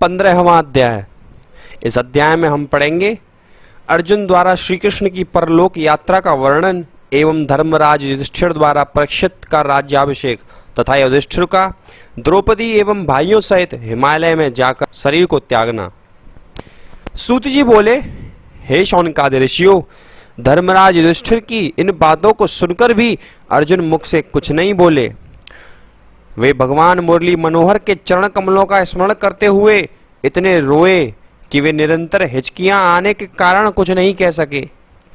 15वां अध्याय। इस अध्याय में हम पढ़ेंगे अर्जुन द्वारा श्री कृष्ण की परलोक यात्रा का वर्णन एवं धर्मराज युधिष्ठिर द्वारा परीक्षित का राज्याभिषेक तथा युधिष्ठिर का द्रौपदी एवं भाइयों सहित हिमालय में जाकर शरीर को त्यागना। सूत जी बोले, हे शौनकादि ऋषियों, धर्मराज युधिष्ठिर की इन बातों को सुनकर भी अर्जुन मुख से कुछ नहीं बोले। वे भगवान मुरली मनोहर के चरण कमलों का स्मरण करते हुए इतने रोए कि वे निरंतर हिचकियां आने के कारण कुछ नहीं कह सके।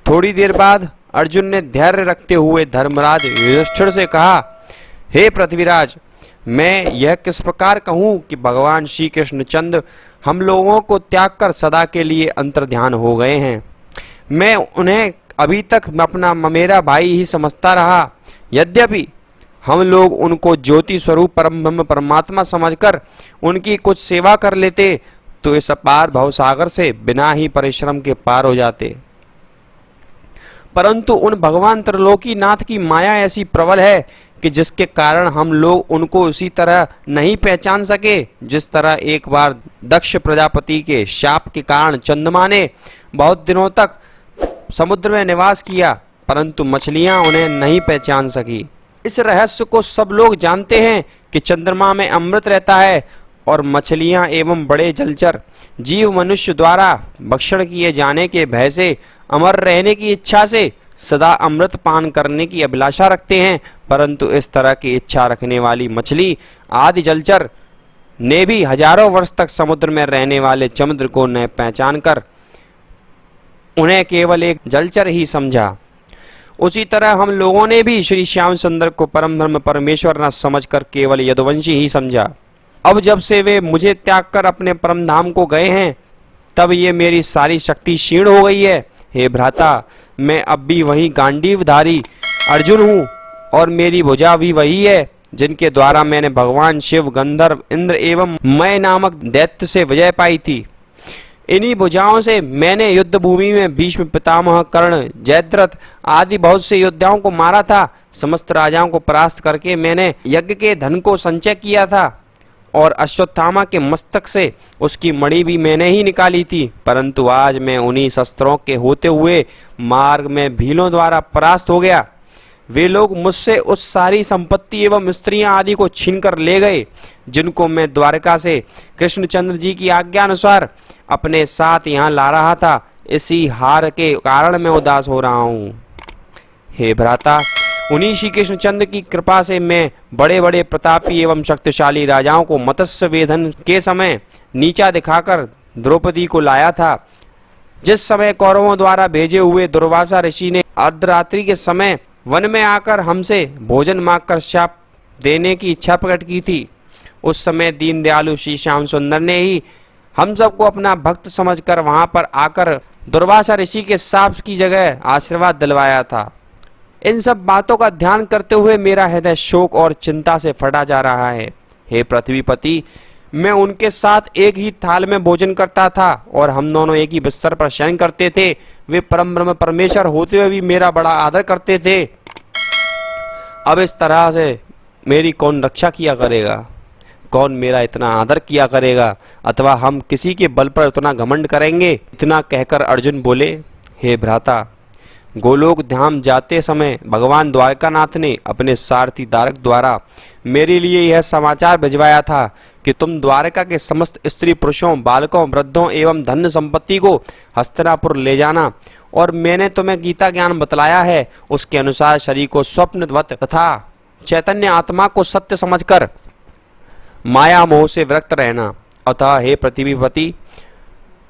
थोड़ी देर बाद अर्जुन ने धैर्य रखते हुए धर्मराज युधिष्ठिर से कहा, हे पृथ्वीराज, मैं यह किस प्रकार कहूँ कि भगवान श्री कृष्णचंद्र हम लोगों को त्याग कर सदा के लिए अंतर्ध्यान हो गए हैं। मैं उन्हें अभी तक अपना मेरा भाई ही समझता रहा। यद्यपि हम लोग उनको ज्योति स्वरूप परम ब्रह्म परमात्मा समझकर उनकी कुछ सेवा कर लेते तो इस अपार भवसागर से बिना ही परिश्रम के पार हो जाते, परंतु उन भगवान त्रिलोकीनाथ की माया ऐसी प्रबल है कि जिसके कारण हम लोग उनको उसी तरह नहीं पहचान सके जिस तरह एक बार दक्ष प्रजापति के शाप के कारण चंद्रमा ने बहुत दिनों तक समुद्र में निवास किया, परंतु मछलियां उन्हें नहीं पहचान सकी। इस रहस्य को सब लोग जानते हैं कि चंद्रमा में अमृत रहता है और मछलियां एवं बड़े जलचर जीव मनुष्य द्वारा भक्षण किए जाने के भय से अमर रहने की इच्छा से सदा अमृत पान करने की अभिलाषा रखते हैं, परंतु इस तरह की इच्छा रखने वाली मछली आदि जलचर ने भी हजारों वर्ष तक समुद्र में रहने वाले समुद्र को न पहचान कर उन्हें केवल एक जलचर ही समझा। उसी तरह हम लोगों ने भी श्री श्याम सुंदर को परम ब्रह्म परमेश्वर न समझकर केवल यदुवंशी ही समझा। अब जब से वे मुझे त्याग कर अपने परम धाम को गए हैं, तब ये मेरी सारी शक्ति क्षीण हो गई है। हे भ्राता, मैं अब भी वही गांडीवधारी अर्जुन हूँ और मेरी भुजा भी वही है जिनके द्वारा मैंने भगवान शिव, गंधर्व, इंद्र एवं मय नामक दैत्य से विजय पाई थी। इन्हीं भुजाओं से मैंने युद्ध भूमि में भीष्म, पितामह, कर्ण, जयद्रथ आदि बहुत से योद्धाओं को मारा था। समस्त राजाओं को परास्त करके मैंने यज्ञ के धन को संचय किया था और अश्वत्थामा के मस्तक से उसकी मणि भी मैंने ही निकाली थी, परंतु आज मैं उन्हीं शस्त्रों के होते हुए मार्ग में भीलों द्वारा परास्त हो गया। वे लोग मुझसे उस सारी संपत्ति एवं स्त्रियां आदि को छीन कर ले गए जिनको मैं द्वारका से कृष्णचंद्र जी की आज्ञा अनुसार अपने साथ यहाँ ला रहा था। इसी हार के कारण मैं उदास हो रहा हूँ। हे भ्राता, उन्हीं श्री कृष्णचंद्र की कृपा से मैं बड़े बड़े प्रतापी एवं शक्तिशाली राजाओं को मत्स्य वेधन के समय नीचा दिखाकर द्रौपदी को लाया था। जिस समय कौरवों द्वारा भेजे हुए दुर्वासा ऋषि ने अर्धरात्रि के समय वन में आकर हमसे भोजन मांगकर शाप देने की इच्छा प्रकट की थी, उस समय दीन दयालु श्री श्याम सुंदर ने ही हम सबको अपना भक्त समझकर वहां पर आकर दुर्वासा ऋषि के शाप की जगह आशीर्वाद दिलवाया था। इन सब बातों का ध्यान करते हुए मेरा हृदय शोक और चिंता से फटा जा रहा है। हे पृथ्वीपति, मैं उनके साथ एक ही थाल में भोजन करता था और हम दोनों एक ही बिस्तर पर शयन करते थे। वे परम ब्रह्म परमेश्वर होते हुए भी मेरा बड़ा आदर करते थे। अब इस तरह से मेरी कौन रक्षा किया करेगा? कौन मेरा इतना आदर किया करेगा? अथवा हम किसी के बल पर इतना घमंड करेंगे? इतना कहकर अर्जुन बोले, हे भ्राता, गोलोक धाम जाते समय भगवान द्वारकानाथ ने अपने सारथी तारक द्वारा मेरे लिए यह समाचार भिजवाया था कि तुम द्वारका के समस्त स्त्री पुरुषों, बालकों, वृद्धों एवं धन संपत्ति को हस्तिनापुर ले जाना, और मैंने तुम्हें गीता ज्ञान बतलाया है उसके अनुसार शरीर को स्वप्नवत तथा चैतन्य आत्मा को सत्य समझकर माया मोह से विरक्त रहना। अतः हे पृथ्वीपति,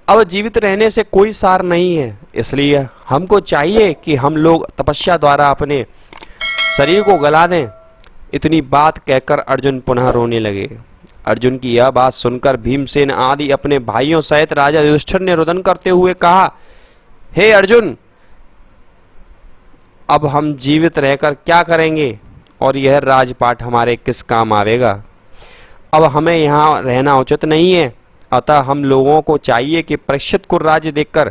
अब जीवित रहने से कोई सार नहीं है, इसलिए हमको चाहिए कि हम लोग तपस्या द्वारा अपने शरीर को गला दें। इतनी बात कहकर अर्जुन पुनः रोने लगे। अर्जुन की यह बात सुनकर भीमसेन आदि अपने भाइयों सहित राजा युधिष्ठिर ने रुदन करते हुए कहा, हे अर्जुन, अब हम जीवित रहकर क्या करेंगे और यह राजपाट हमारे किस काम आवेगा? अब हमें यहाँ रहना उचित नहीं है। अतः हम लोगों को चाहिए कि परीक्षित को राज्य देकर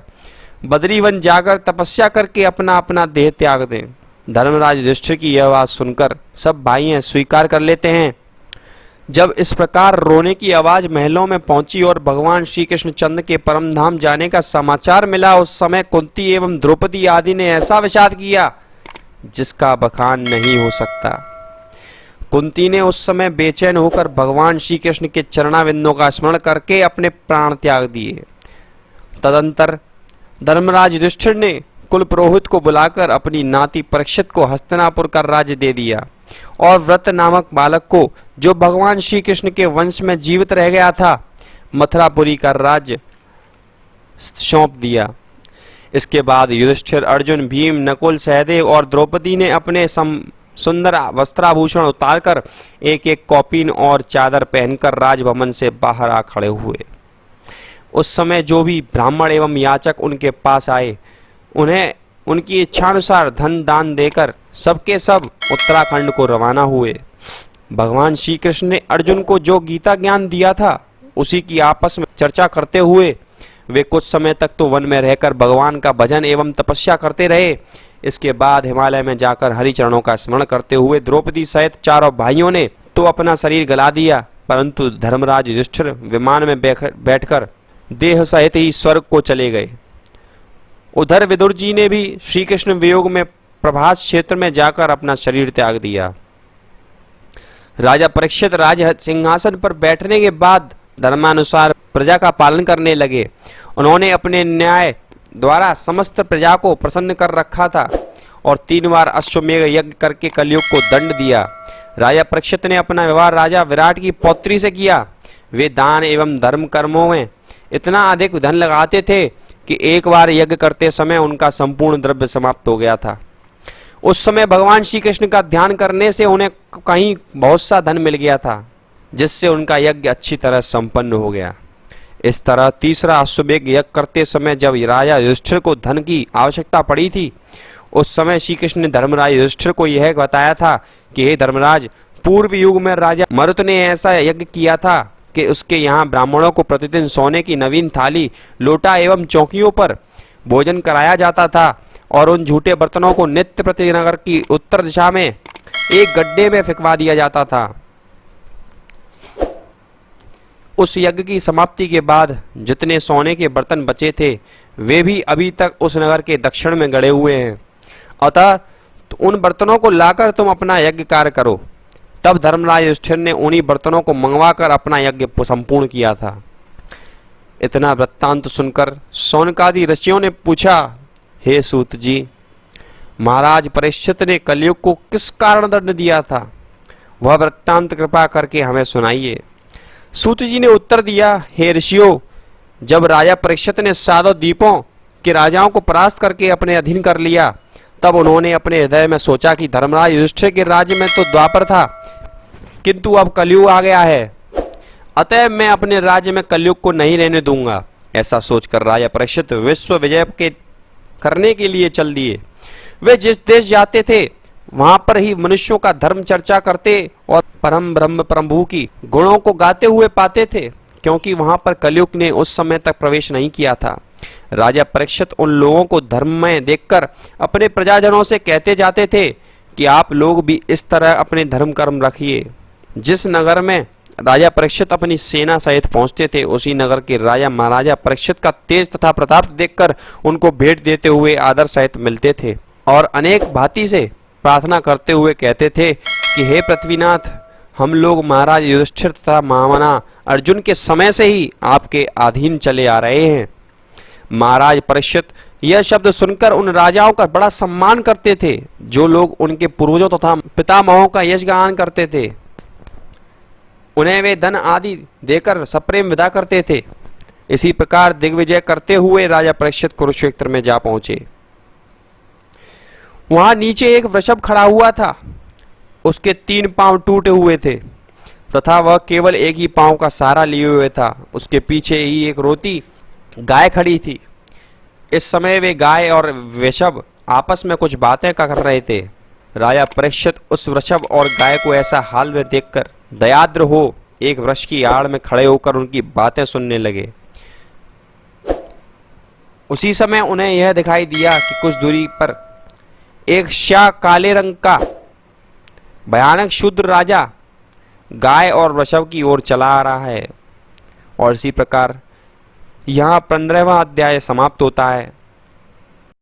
बद्रीवन जाकर तपस्या करके अपना अपना देह त्याग दें। धर्मराज युधिष्ठिर की यह बात सुनकर सब भाइयों स्वीकार कर लेते हैं। जब इस प्रकार रोने की आवाज महलों में पहुंची और भगवान श्री कृष्ण चंद्र के परम धाम जाने का समाचार मिला, उस समय कुंती एवं द्रौपदी आदि ने ऐसा विषाद किया जिसका बखान नहीं हो सकता। कुंती ने उस समय बेचैन होकर भगवान श्री कृष्ण के चरणाविंदों का स्मरण करके अपने प्राण त्याग दिए। तदंतर धर्मराज युधिष्ठिर ने कुल पुरोहित को बुलाकर अपनी नाती परीक्षित को हस्तिनापुर का राज्य दे दिया और व्रत नामक बालक को, जो भगवान श्री कृष्ण के वंश में जीवित रह गया था, मथुरापुरी का राज्य सौंप दिया। इसके बाद युधिष्ठिर, अर्जुन, भीम, नकुल, सहदेव और द्रौपदी ने अपने सुंदर वस्त्राभूषण उतारकर एक एक कौपीन और चादर पहनकर राजभवन से बाहर आ खड़े हुए। उस समय जो भी ब्राह्मण एवं याचक उनके पास आए, उन्हें उनकी इच्छानुसार धन दान देकर सबके सब उत्तराखंड को रवाना हुए। भगवान श्री कृष्ण ने अर्जुन को जो गीता ज्ञान दिया था, उसी की आपस में चर्चा करते हुए वे कुछ समय तक तो वन में रहकर भगवान का भजन एवं तपस्या करते रहे। इसके बाद हिमालय में जाकर हरिचरणों का स्मरण करते हुए द्रौपदी सहित चारों भाइयों ने तो अपना शरीर गला दिया, परंतु धर्मराज युधिष्ठिर विमान में बैठकर देह सहित ही स्वर्ग को चले गए। उधर विदुर जी ने भी श्री कृष्ण वियोग में प्रभास क्षेत्र में जाकर अपना शरीर त्याग दिया। राजा परीक्षित राज सिंहासन पर बैठने के बाद धर्मानुसार प्रजा का पालन करने लगे। उन्होंने अपने न्याय द्वारा समस्त प्रजा को प्रसन्न कर रखा था और 3 बार अश्वमेघ यज्ञ करके कलयुग को दंड दिया। राजा परीक्षित ने अपना विवाह राजा विराट की पौत्री से किया। वे दान एवं धर्म कर्मों में इतना अधिक धन लगाते थे कि एक बार यज्ञ करते समय उनका संपूर्ण द्रव्य समाप्त हो गया था। उस समय भगवान श्री कृष्ण का ध्यान करने से उन्हें कहीं बहुत सा धन मिल गया था, जिससे उनका यज्ञ अच्छी तरह संपन्न हो गया। इस तरह तीसरा अश्वमेघ यज्ञ करते समय जब राजा युधिष्ठिर को धन की आवश्यकता पड़ी थी, उस समय श्री कृष्ण ने धर्मराज युधिष्ठिर को यह बताया था कि हे धर्मराज, पूर्व युग में राजा मरुत ने ऐसा यज्ञ किया था कि उसके यहाँ ब्राह्मणों को प्रतिदिन सोने की नवीन थाली, लोटा एवं चौकियों पर भोजन कराया जाता था और उन झूठे बर्तनों को नित्य प्रति नगर की उत्तर दिशा में एक गड्ढे में फेंकवा दिया जाता था। उस यज्ञ की समाप्ति के बाद जितने सोने के बर्तन बचे थे, वे भी अभी तक उस नगर के दक्षिण में गड़े हुए हैं। अतः उन बर्तनों को लाकर तुम अपना यज्ञ कार्य करो। तब धर्मराज युधिष्ठिर ने उन्हीं बर्तनों को मंगवाकर अपना यज्ञ संपूर्ण किया था। इतना वृत्तांत सुनकर शौनकादि ऋषियों ने पूछा, हे सूत जी, महाराज परीक्षित ने कलयुग को किस कारण दंड दिया था? वह वृत्तांत कृपा करके हमें सुनाइए। सूत जी ने उत्तर दिया, हे ऋषियों, जब राजा परीक्षित ने सातों द्वीपों के राजाओं को परास्त करके अपने अधीन कर लिया, तब उन्होंने अपने हृदय में सोचा कि धर्मराज युधिष्ठिर के राज्य में तो द्वापर था, किंतु अब कलयुग आ गया है, अतः मैं अपने राज्य में कलयुग को नहीं रहने दूंगा। ऐसा सोचकर राजा परीक्षित विश्व विजय के करने के लिए चल दिए। वे जिस देश जाते थे, वहां पर ही मनुष्यों का धर्म चर्चा करते और परम ब्रह्म प्रभु की गुणों को गाते हुए पाते थे, क्योंकि वहां पर कलयुग ने उस समय तक प्रवेश नहीं किया था। राजा परीक्षित उन लोगों को धर्म में देखकर अपने प्रजाजनों से कहते जाते थे कि आप लोग भी इस तरह अपने धर्म कर्म रखिए। जिस नगर में राजा परीक्षित अपनी सेना सहित पहुंचते थे, उसी नगर के राजा महाराजा परीक्षित का तेज तथा प्रताप देखकर उनको भेंट देते हुए आदर सहित मिलते थे और अनेक भांति से प्रार्थना करते हुए कहते थे कि हे पृथ्वीनाथ, हम लोग महाराज युधिष्ठिर तथा महामना अर्जुन के समय से ही आपके अधीन चले आ रहे हैं। महाराज परीक्षित यह शब्द सुनकर उन राजाओं का बड़ा सम्मान करते थे, जो लोग उनके पूर्वजों तथा पितामहों का यशगान करते थे। उन्हें वे धन आदि देकर सप्रेम विदा करते थे। इसी प्रकार दिग्विजय करते हुए राजा परीक्षित कुरुक्षेत्र में जा पहुंचे। वहां नीचे एक वृषभ खड़ा हुआ था। उसके 3 पांव टूटे हुए थे तथा वह केवल एक ही पांव का सहारा लिए हुए था। उसके पीछे ही एक रोती गाय खड़ी थी। इस समय वे गाय और वृषभ आपस में कुछ बातें कर रहे थे। राजा परीक्षित उस वृषभ और गाय को ऐसा हाल में देखकर दयाद्र हो एक वृक्ष की आड़ में खड़े होकर उनकी बातें सुनने लगे। उसी समय उन्हें यह दिखाई दिया कि कुछ दूरी पर एक श्या काले रंग का भयानक शूद्र राजा गाय और वृषभ की ओर चला आ रहा है। और इसी प्रकार यहाँ 15वां अध्याय समाप्त होता है।